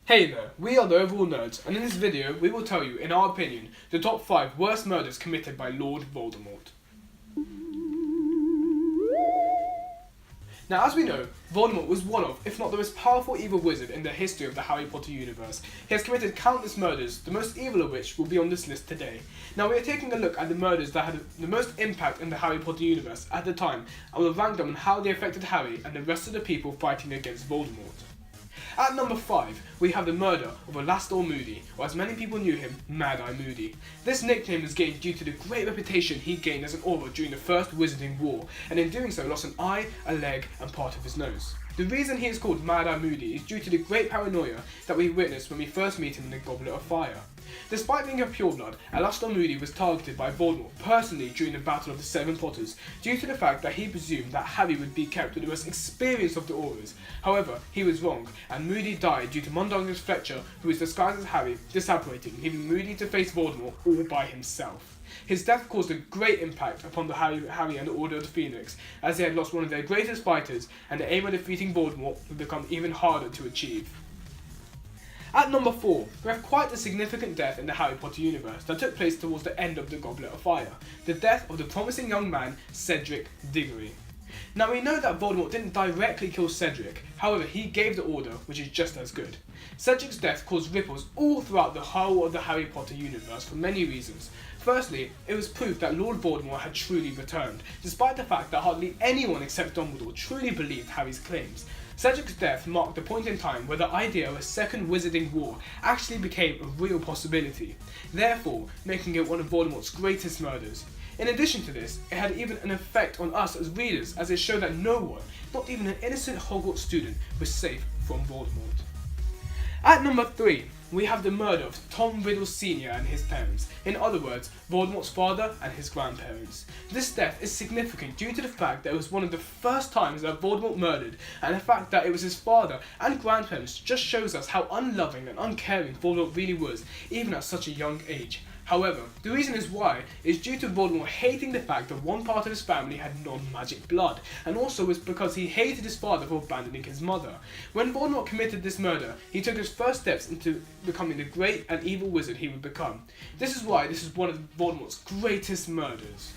Hey there, we are the Overall Nerds, and in this video we will tell you, in our opinion, the top 5 worst murders committed by Lord Voldemort. Now, as we know, Voldemort was one of, if not the most powerful evil wizard in the history of the Harry Potter universe. He has committed countless murders, the most evil of which will be on this list today. Now, we are taking a look at the murders that had the most impact in the Harry Potter universe at the time, and we'll rank them on how they affected Harry and the rest of the people fighting against Voldemort. At number 5, we have the murder of Alastor Moody, or as many people knew him, Mad-Eye Moody. This nickname was gained due to the great reputation he gained as an Auror during the First Wizarding War, and in doing so lost an eye, a leg, and part of his nose. The reason he is called Mad-Eye Moody is due to the great paranoia that we witnessed when we first meet him in the Goblet of Fire. Despite being a pureblood, Alastor Moody was targeted by Voldemort personally during the Battle of the Seven Potters due to the fact that he presumed that Harry would be kept with the most experienced of the Aurors. However, he was wrong, and Moody died due to Mundungus Fletcher, who was disguised as Harry, disapparating, leaving Moody to face Voldemort all by himself. His death caused a great impact upon the Harry and the Order of the Phoenix, as they had lost one of their greatest fighters, and the aim of defeating Voldemort would become even harder to achieve. At number 4, we have quite a significant death in the Harry Potter universe that took place towards the end of the Goblet of Fire, the death of the promising young man CEDRIC DIGGORY. Now, we know that Voldemort didn't directly kill CEDRIC, however he gave the order, which is just as good. CEDRIC's death caused ripples all throughout the whole of the Harry Potter universe for many reasons. Firstly, it was proof that Lord Voldemort had truly returned, despite the fact that hardly anyone except Dumbledore truly believed Harry's claims. CEDRIC's death marked the point in time where the idea of a second Wizarding War actually became a real possibility, therefore making it one of Voldemort's greatest murders. In addition to this, it had even an effect on us as readers, as it showed that no one, not even an innocent Hogwarts student, was safe from Voldemort. At number 3, we have the murder of Tom Riddle Sr. and his parents, in other words, Voldemort's father and his grandparents. This death is significant due to the fact that it was one of the first times that Voldemort murdered, and the fact that it was his father and grandparents just shows us how unloving and uncaring Voldemort really was, even at such a young age. However, the reason is why is due to Voldemort hating the fact that one part of his family had non-magic blood, and also was because he hated his father for abandoning his mother. When Voldemort committed this murder, he took his first steps into becoming the great and evil wizard he would become. This is why this is one of Voldemort's greatest murders.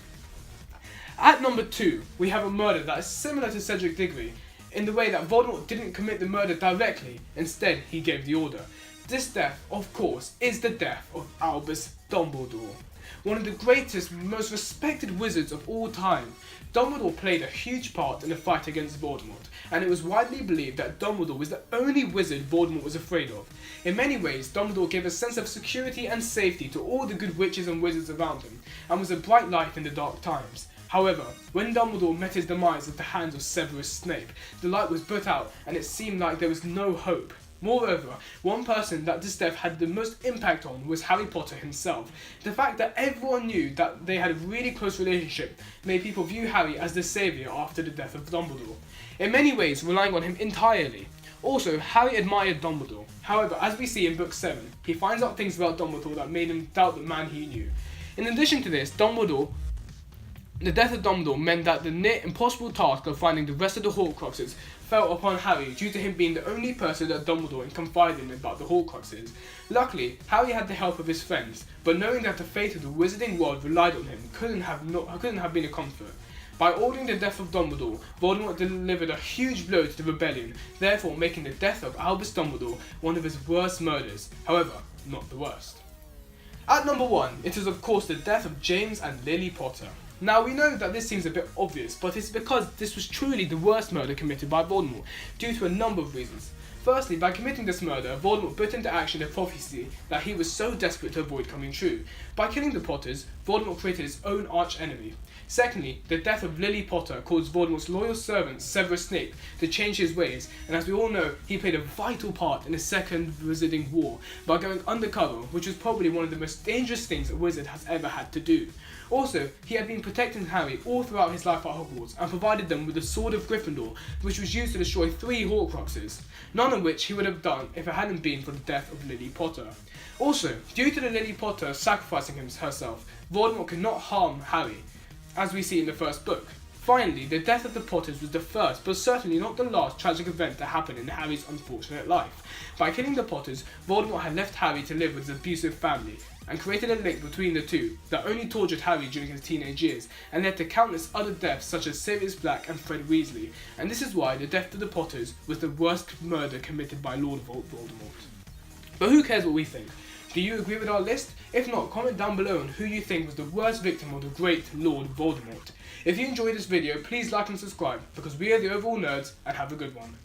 At number 2, we have a murder that is similar to CEDRIC DIGGORY, in the way that Voldemort didn't commit the murder directly, instead he gave the order. This death, of course, is the death of Albus Dumbledore, one of the greatest, most respected wizards of all time. Dumbledore played a huge part in the fight against Voldemort, and it was widely believed that Dumbledore was the only wizard Voldemort was afraid of. In many ways, Dumbledore gave a sense of security and safety to all the good witches and wizards around him, and was a bright light in the dark times. However, when Dumbledore met his demise at the hands of Severus Snape, the light was put out, and it seemed like there was no hope. Moreover, one person that this death had the most impact on was Harry Potter himself. The fact that everyone knew that they had a really close relationship made people view Harry as the saviour after the death of Dumbledore, in many ways relying on him entirely. Also, Harry admired Dumbledore. However, as we see in Book 7, he finds out things about Dumbledore that made him doubt the man he knew. In addition to this, the death of Dumbledore meant that the near impossible task of finding the rest of the Horcruxes fell upon Harry due to him being the only person that Dumbledore confided in about the Horcruxes. Luckily, Harry had the help of his friends, but knowing that the fate of the wizarding world relied on him couldn't have been a comfort. By ordering the death of Dumbledore, Voldemort delivered a huge blow to the rebellion, therefore making the death of Albus Dumbledore one of his worst murders, however, not the worst. At number 1, it is of course the death of James and Lily Potter. Now, we know that this seems a bit obvious, but it's because this was truly the worst murder committed by Voldemort, due to a number of reasons. Firstly, by committing this murder, Voldemort put into action the prophecy that he was so desperate to avoid coming true. By killing the Potters, Voldemort created his own arch-enemy. Secondly, the death of Lily Potter caused Voldemort's loyal servant, Severus Snape, to change his ways, and as we all know, he played a vital part in the Second Wizarding War by going undercover, which was probably one of the most dangerous things a wizard has ever had to do. Also, he had been protecting Harry all throughout his life at Hogwarts and provided them with the Sword of Gryffindor, which was used to destroy 3 Horcruxes, none of which he would have done if it hadn't been for the death of Lily Potter. Also, due to the Lily Potter sacrificing herself, Voldemort could not harm Harry, as we see in the first book. Finally, the death of the Potters was the first, but certainly not the last tragic event to happen in Harry's unfortunate life. By killing the Potters, Voldemort had left Harry to live with his abusive family, and created a link between the two that only tortured Harry during his teenage years, and led to countless other deaths such as Sirius Black and Fred Weasley, and this is why the death of the Potters was the worst murder committed by Lord Voldemort. But who cares what we think? Do you agree with our list? If not, comment down below on who you think was the worst victim of the great Lord Voldemort. If you enjoyed this video, please like and subscribe, because we are the Overall Nerds, and have a good one.